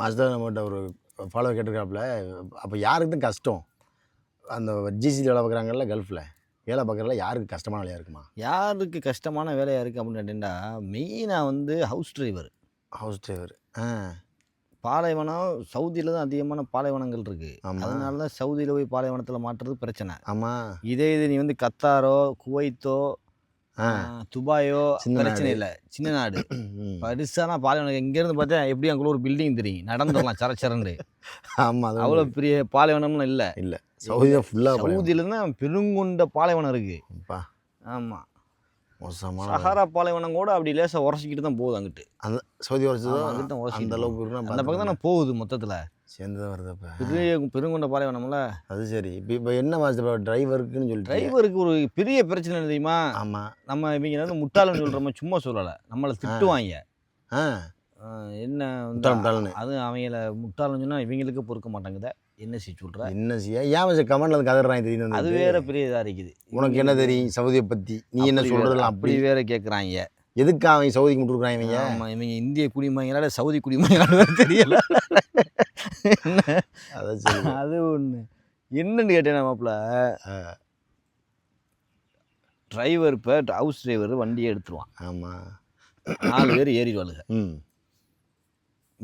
Master நம்மகிட்ட ஒரு follow கேட்டிருக்காப்புல. அப்போ யாருக்கு தான் கஷ்டம்? அந்த ஜிசிடி வேலை பார்க்குறாங்கல்ல கல்ஃபில், வேலை பார்க்குறதுல யாருக்கு கஷ்டமான வேலையாக இருக்குமா? யாருக்கு கஷ்டமான வேலையாக இருக்குது அப்படின்னு கேட்டிங்கன்னா, மெயினாக வந்து ஹவுஸ் டிரைவர். House driver. பாலைவனம் சவுதியில் தான் அதிகமான பாலைவனங்கள் இருக்குது. ஆமாம். அதனால தான் சவுதியில் போய் பாலைவனத்தில் மாட்டுறது பிரச்சனை. ஆமாம். இதே இது நீ வந்து கத்தாரோ குவைத்தோ துபாயோ பிரச்சனை இல்லை. சின்ன நாடு பெருசானா பாலைவனம் இங்கேருந்து பார்த்தா எப்படி அங்கே ஒரு பில்டிங் தெரியும், நடந்துடலாம் சரச்சரண்டு. ஆமாம். அது அவ்வளோ பெரிய பாலைவனம்னு இல்லை. இல்லை, சவுதியில் ஃபுல்லாக சவுதியில் தான் பெருங்குண்ட பாலைவனம் இருக்குது. அப்பா ஆமாம், மோசமான சஹாரா பாலைவனம் கூட அப்படி லேசாக உரசிக்கிட்டு தான் போகுது. அங்கிட்டு அந்த சவுதி அங்கிட்டு வருஷம் தான் அந்த உரசிக்கிட்டு அளவுக்கு அந்த பக்கம் தானே போகுது. மொத்தத்தில் சேர்ந்து தான் வருது. அப்போ பெரிய பெருங்குண்ட பாலைவனம்ல. அது சரி. இப்போ என்ன மாஸ்டர் இப்போ டிரைவருக்குன்னு சொல்லிட்டு டிரைவருக்கு ஒரு பெரிய பிரச்சனை என்ன தெரியுமா? ஆமாம். நம்ம இவங்க வந்து முட்டாளன்னு சொல்கிறோம், சும்மா சொல்லலை, நம்மளை திட்டுவாங்க. என்ன வந்து முட்டாள்னு அது அவங்கள முட்டாளன்னு சொன்னால் இவங்களுக்கு பொறுக்க மாட்டாங்குதா. என்ன செய்ய சொல்கிற? என்ன செய்ய? ஏன் கமெண்ட்ல வந்து கதறாங்க தெரியும். அது வேற பெரிய இதாக இருக்குது. உனக்கு என்ன தெரியும் சவுதியை பற்றி? நீ என்ன சொல்கிறதெல்லாம் அப்படி வேற கேட்குறாங்க. எதுக்கு அவங்க சவுதிக்கு விட்டுருக்குறாங்க இவங்க? ஆமாம், இவங்க இந்திய குடிமகனால சவுதி குடிமகனால தெரியல. அதான் சரி. அது ஒன்று என்னன்னு கேட்டேன் மாப்பிள்ள. டிரைவர் இப்போ ஹவுஸ் டிரைவர் வண்டியை எடுத்துருவான். ஆமாம். 4 பேர் ஏறிடுவாளுங்க.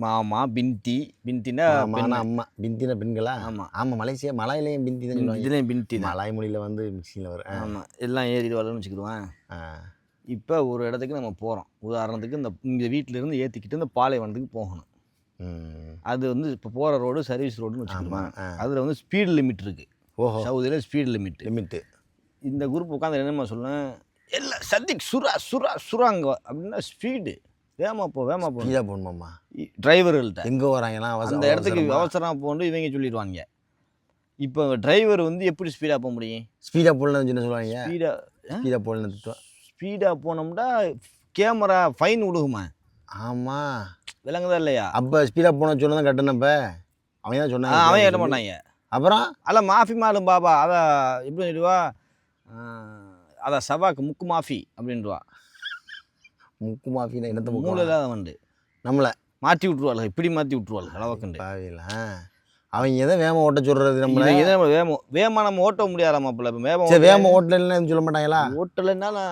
மாமா பிந்தினா அம்மா பிந்தினா பெண்களா? ஆமாம் ஆமாம். மலையிலையும் பிந்தி தான் சொல்லுவாங்க. இதுலேயும் பிந்தி தான். மலாய் மொழியில் வந்து மிக்சிங்கில் வரும். ஆமாம், எல்லாம் ஏறிடுவாளுன்னு வச்சுக்கிடுவேன். இப்போ ஒரு இடத்துக்கு நம்ம போகிறோம். உதாரணத்துக்கு இந்த வீட்டிலேருந்து ஏற்றிக்கிட்டு இந்த பாலைவனத்துக்கு போகணும். அது வந்து இப்போ போகிற ரோடு சர்வீஸ் ரோடுன்னு வச்சுக்கிடுவேன். அதில் வந்து ஸ்பீடு லிமிட் இருக்குது. ஓஹோ. சவுதியில் ஸ்பீடு லிமிட்டு. இந்த குரூப் உட்காந்து என்னமா சொல்லுவேன், எல்லாம் சத்திக் சுராங்க அப்படின்னா ஸ்பீடு வேகமாக போ. ஸ்பீடாக போகணுமாம்மா டிரைவர்கள்ட்ட. எங்கே வராங்கன்னா அந்த இடத்துக்கு அவசரமாக போகணும் இவங்க சொல்லிடுவாங்க. இப்போ டிரைவர் வந்து எப்படி ஸ்பீடாக போக முடியும்? ஸ்பீடாக போகலன்னு என்ன சொல்லுவாங்க? ஸ்பீடாக போகலன்னு ஸ்பீடாக போனோம்னா கேமரா ஃபைன் விடுகுமா? ஆமாம், விளங்குதா இல்லையா? அப்போ ஸ்பீடாக போன சொன்னால் தான் கட்டணும். இப்போ அவன் தான் சொன்னாங்க. அவன் ஏட்ட மாட்டாங்க. அப்புறம் அல்ல மாஃபி மாலும் பாபா அதை எப்படி சொல்லிடுவா, அதை சபாக்கு முக்கு மாஃபி அப்படின்டுவா. முக்கு மாஃபின்னா என்னத்த மூளை இல்லாத வந்து நம்மளை மாற்றி விட்ருவாள், இப்படி மாற்றி விட்ருவாள் அளவுக்குண்டு. அவங்க எதை வேகமாக ஓட்ட சொல்கிறது? நம்மளை எதை வேகமாக நம்ம ஓட்ட முடியாத மாப்பிள்ள. இப்போ வேகமாக ஓட்டலைன்னு சொல்ல மாட்டாங்களா? ஓட்டலைன்னா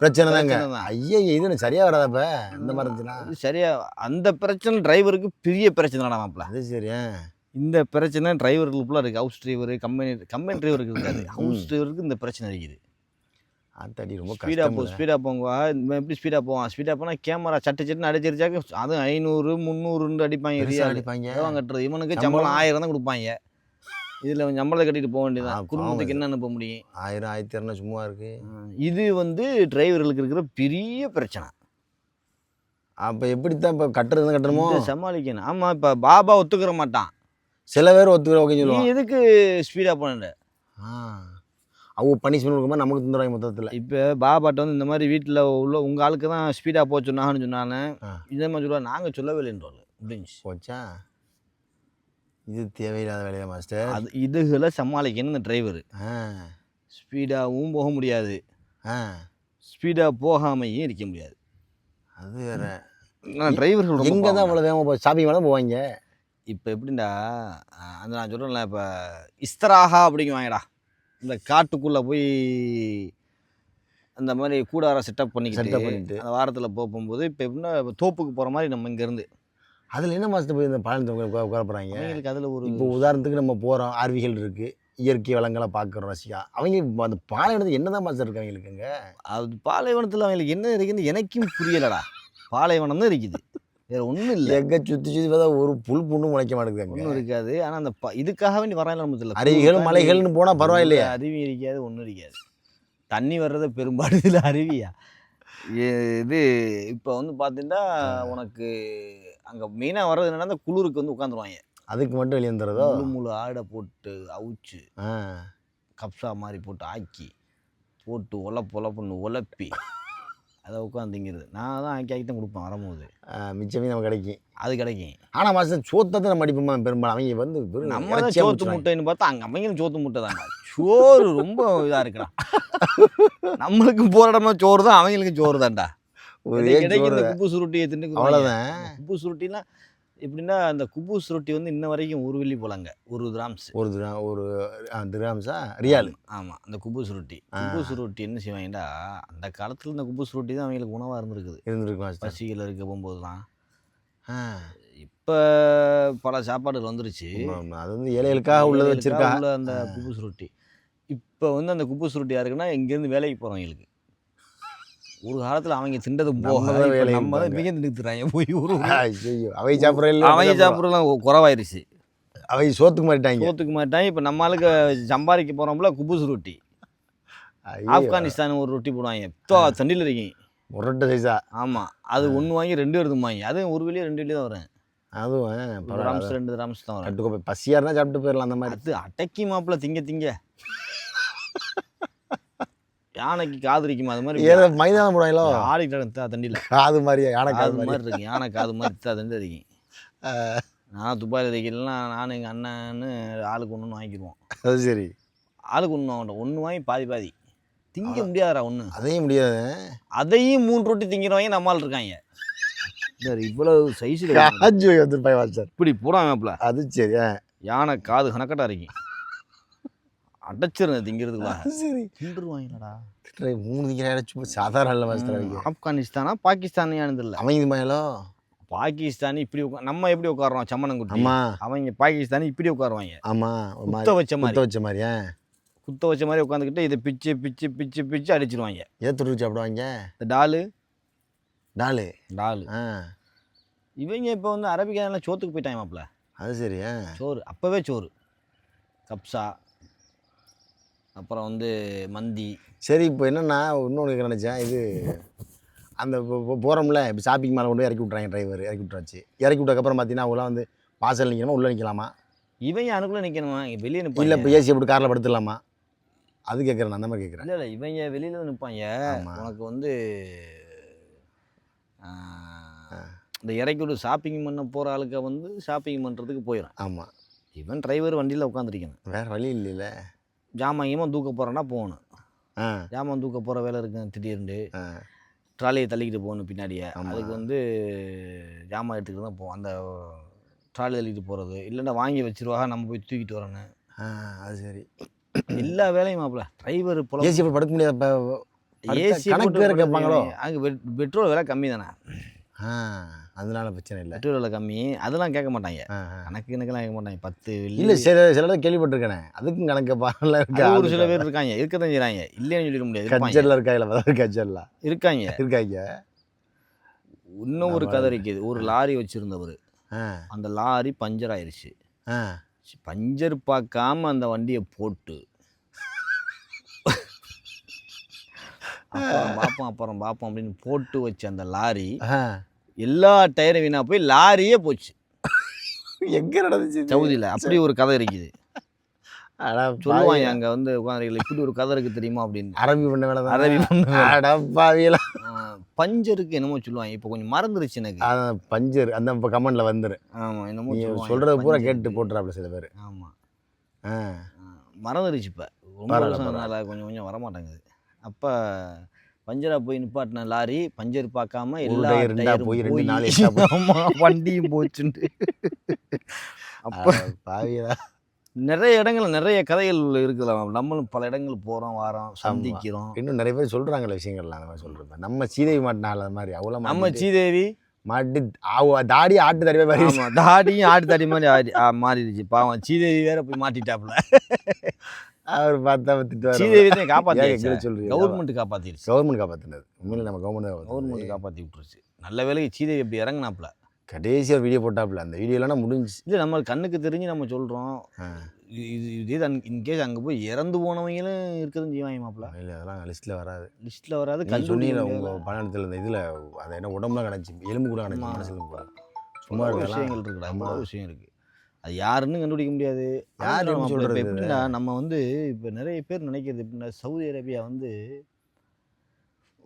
பிரச்சனை தாங்க. ஐயா இது சரியாக வராதப்ப இந்த மாதிரி இருந்துச்சுன்னா சரியா. அந்த பிரச்சனை டிரைவருக்கு பெரிய பிரச்சனை தானே மாப்பிள்ள. அது சரி. இந்த பிரச்சனை டிரைவர்களுக்குள்ள இருக்குது. ஹவுஸ் டிரைவர் கம்பெனி டிரைவருக்கு இருக்காது, ஹவுஸ் டிரைவருக்கு இந்த பிரச்சனை இருக்குது. அத்தடி ரொம்ப ஸ்பீடாக போங்க. எப்படி ஸ்பீடாக போவான்? ஸ்பீடாக போனால் கேமரா சட்டுன்னு அடிச்சிருச்சாக்க அதுவும் 500 300 அடிப்பாங்க. கட்டுறது இவனுக்கு சம்பளம் 1000 தான் கொடுப்பாங்க. இதில் சம்பளத்தை கட்டிட்டு போக வேண்டியதான். குடும்பத்துக்கு என்ன அனுப்ப முடியும்? 1000 1200 சும்மா இருக்கு. இது வந்து டிரைவர்களுக்கு இருக்கிற பெரிய பிரச்சனை. அப்போ எப்படித்தான் இப்போ கட்டணுமோ சமாளிக்கணும். ஆமாம், இப்போ பாபா ஒத்துக்கிற மாட்டான். சில பேர் ஒத்துக்கிற ஓகே சொல்லுவாங்க. எதுக்கு ஸ்பீடாக போனேன்? அவங்க பனிஷ்மெண்ட் கொடுக்கும்போது நமக்கு தந்துடுவாங்க மொத்தத்தில். இப்போ பாபாட்ட வந்து இந்த மாதிரி வீட்டில் உள்ள உங்கள் ஆளுக்கு தான் ஸ்பீடாக போக சொன்னாங்கன்னு சொன்னானே, இதே மாதிரி சொல்லுவா நாங்கள் சொல்லவே இல்லைன்றோம் அப்படின்னு போச்சா. இது தேவையில்லாத வேலையா மாஸ்டர்? அது இதுகளை சமாளிக்கணும் இந்த டிரைவர். ஸ்பீடாகவும் போக முடியாது, ஸ்பீடாக போகாமையும் இருக்க முடியாது. அது வேற. நான் டிரைவர்கள் எங்கே தான் அவ்வளோ வேகமாக ஷாப்பிங் வேலை போவாங்க. இப்போ எப்படின்னா அந்த நான் சொல்கிறேன்ல, இப்போ இஸ்தராகா அப்படிங்குவாங்கடா. இந்த காட்டுக்குள்ளே போய் அந்த மாதிரி கூடார செட்டப் பண்ணிக்கிட்டு அந்த வாரத்தில் போகும்போது இப்போ எப்படின்னா தோப்புக்கு போகிற மாதிரி நம்ம இங்கேருந்து அதில் என்ன மாதத்தை போய் இந்த பாலத்தை உட்கார போகிறாங்க. அவங்களுக்கு அதில் ஒரு இப்போ உதாரணத்துக்கு நம்ம போகிறோம், அருவிகள் இருக்குது, இயற்கை வளங்களை பார்க்குறோம், ரசிகா. அவங்க அந்த பாலைவனத்துக்கு என்ன தான் மாதம் இருக்குது அவங்களுக்குங்க? அது பாலைவனத்தில் அவங்களுக்கு என்ன இருக்குதுன்னு எனக்கும் புரியலடா. பாலைவனம் தான் இருக்குது, வேறு ஒன்றும் இல்லை. எங்கே சுற்றி பார்த்தா ஒரு புல் புண்ணும் முளைக்க மாட்டேங்குது, ஒன்றும் இருக்காது. ஆனால் அந்த இதுக்காக வேண்டி வராங்க நம்ம தெரியல. அருவிகள் மலைகள்னு போனால் பரவாயில்லையா? அருவி இருக்காது, ஒன்றும் இருக்காது. தண்ணி வர்றதை பெரும்பாடு இதில் அருவியா இது. இப்போ வந்து பார்த்தீங்கன்னா உனக்கு அங்கே மெயினாக வர்றது என்னென்னா அந்த குளிருக்கு வந்து உட்காந்துருவாங்க. அதுக்கு மட்டும் வெளியே வந்துடுறதோ? முழு ஆடை போட்டு அவிச்சு கப்ஸா மாதிரி போட்டு ஆக்கி போட்டு உழப்புன்னு உழப்பி அதை உட்காந்துங்கிறது. நான் தான் ஆக்கி தான் கொடுப்பேன் வரும்போது. மிச்சமே நம்ம கிடைக்கும், அது கிடைக்கும். ஆனால் மாதம் சோத்தை நம்ம அடிப்போமா பெரும்பாலும். அவங்க வந்து நம்ம தான் சோத்து முட்டைன்னு பார்த்தா அங்கே அவங்களும் சோத்து முட்டை தாங்க. சோறு ரொம்ப இதாக இருக்குடா. நம்மளுக்கு போகிற இடமா சோறு தான், அவங்களுக்கு சோறு தான்டா. கிடைக்கும் இந்த குப்பு சுருட்டியை தின்னு. அவ்வளோதான். குப்பு சுருட்டிலாம் எப்படின்னா அந்த குபூஸ் ரொட்டி வந்து இன்ன வரைக்கும் ஒரு வெள்ளி போலாங்க, ஒரு கிராம்ஸ். ஒரு திராம்ஸா ரியால். ஆமாம், அந்த குபூஸ் ரொட்டி. குபூஸ் ரொட்டி என்ன செய்வாங்கடா, அந்த காலத்தில் இந்த குபூஸ் ரொட்டி தான் அவங்களுக்கு உணவாக இருந்திருக்குது. இருந்திருக்கு மாஸ்டர். பசியில் இருக்க போகும்போதுலாம். ஆ இப்போ பல சாப்பாடுகள் வந்துருச்சு. அது வந்து ஏழைகளுக்காக உள்ளதை வச்சிருக்கா. உள்ள அந்த குபூஸ் ரொட்டி. இப்போ வந்து அந்த குபூஸ் ரொட்டி யாருக்குன்னா இங்கேருந்து வேலைக்கு போகிறவங்களுக்கு. ஒரு காலத்தில் அவங்க திண்டது போக நம்ம தான் இவங்க திண்டுறாங்க போய் ஒரு ஐயோ அவை சாப்பிட்ற அவங்க சாப்பிட்றதுலாம் குறவாயிருச்சு. அவை சோத்துக்கு மாட்டாங்க. சோத்துக்கு மாட்டாங்க. இப்போ நம்ம ஆளுக்கு சம்பாதிக்க போகிறோம்ல குபூஸ் ரொட்டி. ஆப்கானிஸ்தான் ஒரு ரொட்டி போடுவாங்க, தண்டியில் இருக்கீங்க முரட்டை சைஸா. ஆமாம், அது ஒன்று வாங்கி 2 எடுத்துமாங்க. அதுவும் ஒரு வெளியே 2 வெளியே தான் வரும். அதுவும் கிராம்ஸ் 2 கிராம்ஸ் தான் வரும். கட்டுக்கோப்பை பசியாக இருந்தால் சாப்பிட்டு போயிடலாம். அந்த மாதிரி அது அட்டைக்கு மாப்பிள்ள திங்க யானைக்கு காதுரிக்குமா அது மாதிரி ஏதோ மைதானம் போடுவாங்களோ ஆடிக்கிட்ட தண்டியில் காது மாதிரியா யானை காது மாதிரி இருக்கு. யானை காது மாதிரி தண்டி இருக்கீங்க. நான் துபாயில் இருக்கலாம், நானும் எங்கள் அண்ணன்னு ஆளுக்கு ஒன்று வாங்கிடுவோம். அது சரி, ஆளுக்கு ஒன்று வாங்கட்டும், ஒன்று வாங்கி பாதி திங்க முடியாதுடா ஒன்று. அதையும் முடியாது. அதையும் 3 ரொட்டி திங்கிறவங்க நம்மால் இருக்காங்க. இவ்வளவு சைஸில் காஜு வந்துருப்பாங்க மாஸ்டர். இப்படி போடாமப்பல. அது சரி. யானை காது கணக்கட்டா இருக்கீங்க, அடைச்சிருந்தேன் திங்கிறதுக்குலாம். சரி தின்றுவாங்கடா. 3 திங்கிறாங்க சும்மா சாதாரண இல்லை மாஸ்டர். ஆப்கானிஸ்தானா பாகிஸ்தானியானது இல்லை, அவங்க மேலோ பாகிஸ்தானி இப்படி நம்ம எப்படி உட்காரோம் சம்மணங்குட்டி, ஆமாம் அவங்க பாகிஸ்தானி இப்படி உட்காருவாங்க. ஆமாம், குத்த வச்ச மாதிரி குத்த வச்ச மாதிரி உட்காந்துக்கிட்டு இதை பிச்சு அடிச்சிருவாங்க. ஏதோ துருவி சாப்பிடுவாங்க. இந்த டாலு டாலு. இவங்க இப்போ வந்து அரபிக்காரெல்லாம் சோத்துக்கு போயிட்டாங்க மாப்பிள்ள. அது சரி. சோறு அப்போவே சோறு, கப்சா, அப்புறம் வந்து மந்தி. சரி இப்போ என்னென்னா இன்னொன்று நினச்சேன். இது அந்த போகிறோம்ல இப்போ ஷாப்பிங் மேலே கொண்டு போய் இறக்கி விட்றாங்க. டிரைவர் இறக்கி விட்றாச்சு. இறக்கி விட்டதுக்கப்புறம் பார்த்தீங்கன்னா அவங்களாம் வந்து வாசல் நிற்கணுமா உள்ளே நிற்கலாமா? இவங்க அனுக்குள்ளே நிற்கணுமா, வெளியே நிற்பாங்க. இல்லை இப்போ ஏசி போட்டு காரில் படுத்துடலாமா? அது கேட்குறேன், அந்த மாதிரி கேட்குறேன். இல்லை இவங்க வெளியில் தான் நிற்பாங்க. உனக்கு வந்து இந்த இறக்கி விட்டு ஷாப்பிங் பண்ண போகிற ஆளுக்க வந்து ஷாப்பிங் பண்ணுறதுக்கு போயிடும். ஆமாம், இவன் டிரைவர் வண்டியில் உட்காந்துருக்கணும், வேறு வழி இல்லைல்ல. ஜாமான் தூக்க போகிறேன்னா போகணும். ஜாமான் தூக்க போகிற வேலை இருக்கு, திடீர்னு ட்ராலியை தள்ளிக்கிட்டு போகணும் பின்னாடியே. அதுக்கு வந்து ஜாமான் எடுத்துக்கிட்டு தான் போவோம். அந்த ட்ராலி தள்ளிக்கிட்டு போகிறது, இல்லைன்னா வாங்கி வச்சிருவாங்க, நம்ம போய் தூக்கிட்டு வரணும். அது சரி, எல்லா வேலையும் மாப்பிள்ள டிரைவர் போல. ஏசி போய் படுக்க முடியாது. இப்போ ஏசி கணக்கு வேறு கேட்பாங்களோ? அங்கே பெட்ரோல் விலை கம்மி தானே, அதனால பிரச்சனை இல்லை. பெட்ரோல் விலை கம்மி, அதெல்லாம் கேட்க மாட்டாங்க. கணக்கெல்லாம் கேட்க மாட்டாங்க. 10 இல்லை சில கேள்விப்பட்டிருக்கேனே, அதுக்கும் கணக்கு பாடல இருக்கா. ஒரு சில பேர் இருக்காங்க, இருக்கதான் செய்கிறாங்க, இல்லைன்னு சொல்லிட முடியாது. கஜ்ஜரில் இருக்காங்க, கஜ்ஜரில் இருக்காங்க. இன்னும் ஒரு கதை இருக்குது. ஒரு லாரி வச்சுருந்தவர், அந்த லாரி பஞ்சர் ஆயிடுச்சு. பஞ்சர் பார்க்காம அந்த வண்டியை போட்டு அப்புறம் பார்ப்போம் அப்படின்னு போட்டு வச்சு அந்த லாரி எல்லா டயரும் வீணா போய் லாரியே போச்சு. எங்கே நடந்துச்சு? சவுதியில். அப்படி ஒரு கதை இருக்குது. சொல்லுவாங்க அங்கே வந்து உட்காந்து, இப்படி ஒரு கதை இருக்குது தெரியுமா அப்படின்னு. அரபி பண்ண வேலை தான். அரபி பண்ண பஞ்சருக்கு என்னமோ சொல்லுவாங்க, இப்போ கொஞ்சம் மறந்துருச்சு எனக்கு. பஞ்சர் அந்த கமெண்ட்ல வந்துரு. ஆமாம், என்னமோ சொல்றது பூரா கேட்டு போட்டுறாப்புல சில பேர். ஆமாம், மறந்துருச்சு. இப்போ ரொம்ப வருஷம்னால கொஞ்சம் வரமாட்டேங்குது. அப்போ பஞ்சரா போய் நிப்பாட்டின லாரி பஞ்சர் பார்க்காம எல்லா டயரும் போய் 2 நாள் வண்டியும் போச்சுட்டு. அப்போ நிறைய இடங்கள் நிறைய கதைகள் இருக்குதுல்ல. நம்மளும் பல இடங்கள் போகிறோம், வாரோம், சந்திக்கிறோம். இன்னும் நிறைய பேர் சொல்கிறாங்களே விஷயங்கள்லாம். அந்த மாதிரி சொல்கிறேன். நம்ம சீதேவி மாட்டினால அது மாதிரி அவ்வளோ. நம்ம சீதேவி மாட்டி தாடி ஆட்டு தடி மாதிரி. ஆமாம், தாடியும் ஆட்டு தடி மாதிரி மாறிடுச்சு. பாவம் சீதேவி வேற போய் மாட்டிட்டாப்புல. அவர் பார்த்தா திட்டுவார். சீதேவி தான் காப்பாற்றி சொல்றீங்க. கவர்மெண்ட் காப்பாற்றிடுச்சு. கவர்மெண்ட் காப்பாற்றினது உண்மையில நம்ம கவர்மெண்ட் காப்பாற்றி விட்டுருச்சு. நல்ல வேலைக்கு சீதேவி எப்படி இறங்கினாப்புல. கடைசி ஒரு வீடியோ போட்டாப்புல. அந்த வீடியோலாம் முடிஞ்சு. இல்லை நம்ம கண்ணுக்கு தெரிஞ்சு நம்ம சொல்கிறோம். இது இன்கேஸ் அங்கே போய் இறந்து போனவங்களும் இருக்குதுன்னு செய்வாங்க மாப்பிள்ள. இல்லை அதெல்லாம் லிஸ்ட்டில் வராது. சொன்னீங்களா உங்கள் பணத்தில் இந்த இதில் அதை என்ன உடம்புலாம் கிடச்சி, எலும்பு கூட கிடச்சி, மனசிலும் கூட சும்மா விஷயங்கள் இருக்குடா. அவ்வளோ விஷயம் இருக்குது. அது யாருன்னு கண்டுபிடிக்க முடியாது. யாரும் சொல்கிறது எப்படின்னா, நம்ம வந்து இப்போ நிறைய பேர் நினைக்கிறது எப்படின்னா, சவுதி அரேபியா வந்து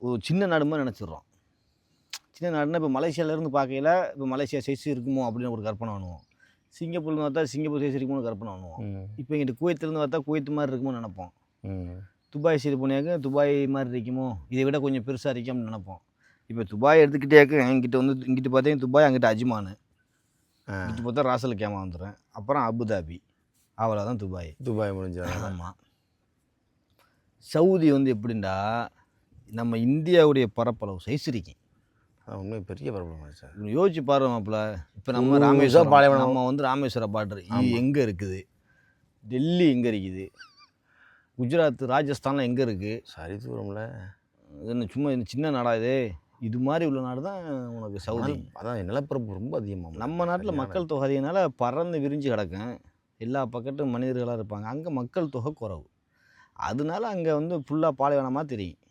ஒரு சின்ன நாடு மாதிரி நினச்சிடுறோம். சின்ன நாடுனா இப்போ மலேசியாவிலேருந்து பார்க்கையில் இப்போ மலேசியா சைஸ் இருக்குமோ அப்படின்னு ஒரு கற்பனை பண்ணுவோம். சிங்கப்பூர்லேருந்து பார்த்தா சிங்கப்பூர் சைஸ் இருக்குமோ கற்பனை பண்ணுவோம். இப்போ இங்கிட்ட குவைத்திலேருந்து பார்த்தா குவைத் மாதிரி இருக்குமோ நினைப்போம். துபாய் சைடு போனியாக்க துபாய் மாதிரி இருக்குமோ, இதை விட கொஞ்சம் பெருசாக இருக்கும்னு நினைப்போம். இப்போ துபாய் எடுத்துக்கிட்டேக்க இங்கிட்ட பார்த்தீங்கன்னா துபாய், அங்கிட்ட அஜ்மான். சுற்றி பார்த்தா ராசல் கேமா வந்துடும். அப்புறம் அபுதாபி, அவ்வளோதான் துபாய். துபாய் முடிஞ்சாங்க. ஆமாம். சவுதி வந்து எப்படின்னா நம்ம இந்தியாவுடைய பரப்பளவு சைஸ் இருக்கும். உண்மை பெரிய ப்ராப்ளம் சார். யோசிச்சு பாருங்க மாப்பிள்ள. இப்போ நம்ம முழுசா ராமேஸ்வரம் பாலைவனம். நம்ம வந்து ராமேஸ்வரம் பார்டர் இது எங்கே இருக்குது, டெல்லி எங்கே இருக்குது, குஜராத் ராஜஸ்தான்லாம் எங்கே இருக்குது, சரி தூரம்ல. இது என்ன சும்மா இந்த சின்ன நாடா இது மாதிரி உள்ள நாடு தான் உனக்கு சவுதி. அதான் நிலப்பரப்பு ரொம்ப அதிகமாக. நம்ம நாட்டில் மக்கள் தொகை அதிகனால பறந்து விரிஞ்சு கிடக்கும், எல்லா பக்கட்டும் மனிதர்களாக இருப்பாங்க. அங்கே மக்கள் தொகை குறைவு, அதனால அங்கே வந்து ஃபுல்லாக பாலைவனமாக தெரியும்.